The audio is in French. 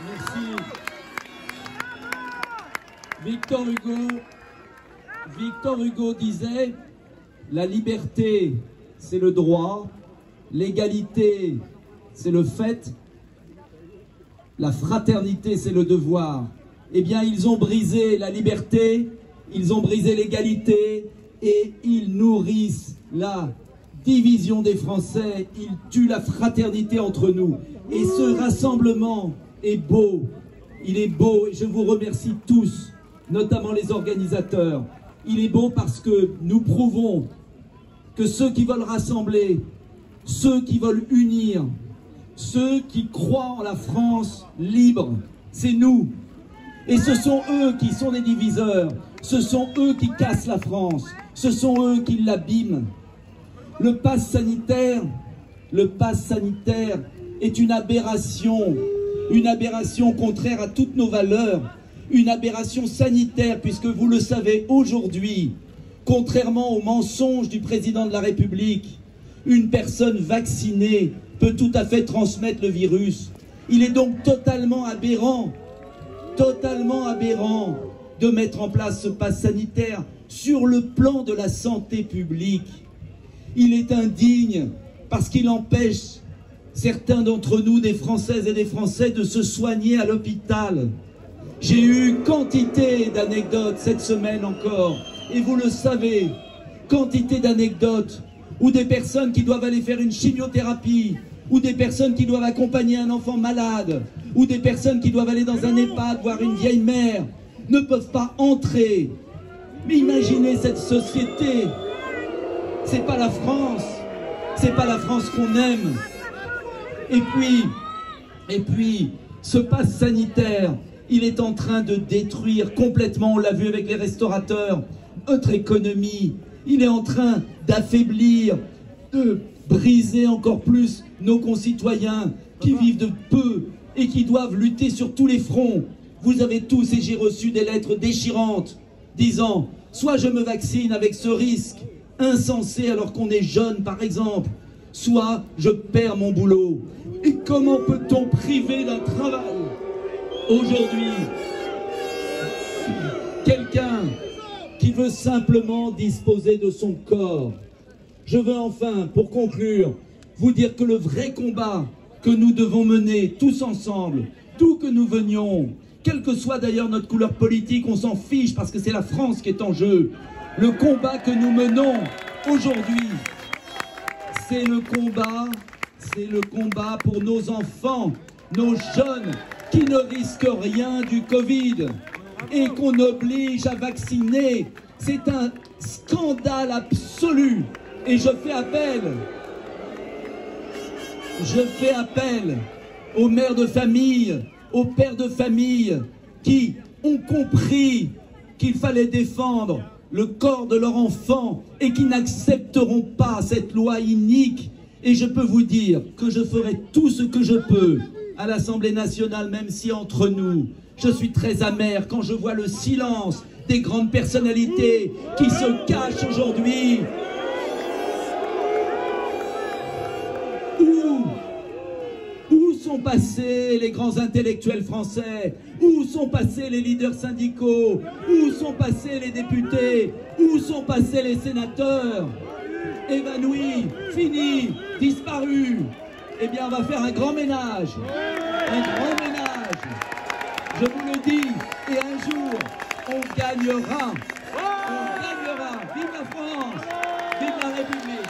Merci. Victor Hugo disait « La liberté, c'est le droit, l'égalité, c'est le fait, la fraternité, c'est le devoir. » Eh bien, ils ont brisé la liberté, ils ont brisé l'égalité et ils nourrissent la division des Français, ils tuent la fraternité entre nous. Et ce rassemblement est beau, il est beau et je vous remercie tous, notamment les organisateurs. Il est beau parce que nous prouvons que ceux qui veulent rassembler, ceux qui veulent unir, ceux qui croient en la France libre, c'est nous. Et ce sont eux qui sont les diviseurs, ce sont eux qui cassent la France, ce sont eux qui l'abîment. Le pass sanitaire est une aberration contraire à toutes nos valeurs, une aberration sanitaire, puisque vous le savez aujourd'hui, contrairement aux mensonges du président de la République, une personne vaccinée peut tout à fait transmettre le virus. Il est donc totalement aberrant de mettre en place ce pass sanitaire sur le plan de la santé publique. Il est indigne parce qu'il empêche certains d'entre nous, des Françaises et des Français, de se soigner à l'hôpital. J'ai eu quantité d'anecdotes cette semaine encore, et vous le savez, quantité d'anecdotes où des personnes qui doivent aller faire une chimiothérapie, ou des personnes qui doivent accompagner un enfant malade, ou des personnes qui doivent aller dans un EHPAD voir une vieille mère, ne peuvent pas entrer. Mais imaginez cette société. C'est pas la France qu'on aime. Et puis, ce pass sanitaire, il est en train de détruire complètement, on l'a vu avec les restaurateurs, notre économie. Il est en train d'affaiblir, de briser encore plus nos concitoyens qui vivent de peu et qui doivent lutter sur tous les fronts. Vous avez tous, et j'ai reçu des lettres déchirantes, disant, soit je me vaccine avec ce risque insensé alors qu'on est jeune par exemple, soit je perds mon boulot. Et comment peut-on priver d'un travail aujourd'hui quelqu'un qui veut simplement disposer de son corps? Je veux enfin, pour conclure, vous dire que le vrai combat que nous devons mener tous ensemble, d'où que nous venions, quelle que soit d'ailleurs notre couleur politique, on s'en fiche parce que c'est la France qui est en jeu. Le combat que nous menons aujourd'hui, c'est le combat pour nos enfants, nos jeunes qui ne risquent rien du Covid et qu'on oblige à vacciner. C'est un scandale absolu. Et je fais appel aux mères de famille, aux pères de famille qui ont compris qu'il fallait défendre le corps de leur enfant et qui n'accepteront pas cette loi inique. Et je peux vous dire que je ferai tout ce que je peux à l'Assemblée nationale, même si entre nous, je suis très amer quand je vois le silence des grandes personnalités qui se cachent aujourd'hui. Où sont passés les grands intellectuels français? Où sont passés les leaders syndicaux? Où sont passés les députés? Où sont passés les sénateurs? Évanouis, finis, disparus. Eh bien, on va faire un grand ménage. Un grand ménage. Je vous le dis. Et un jour, on gagnera. On gagnera. Vive la France. Vive la République.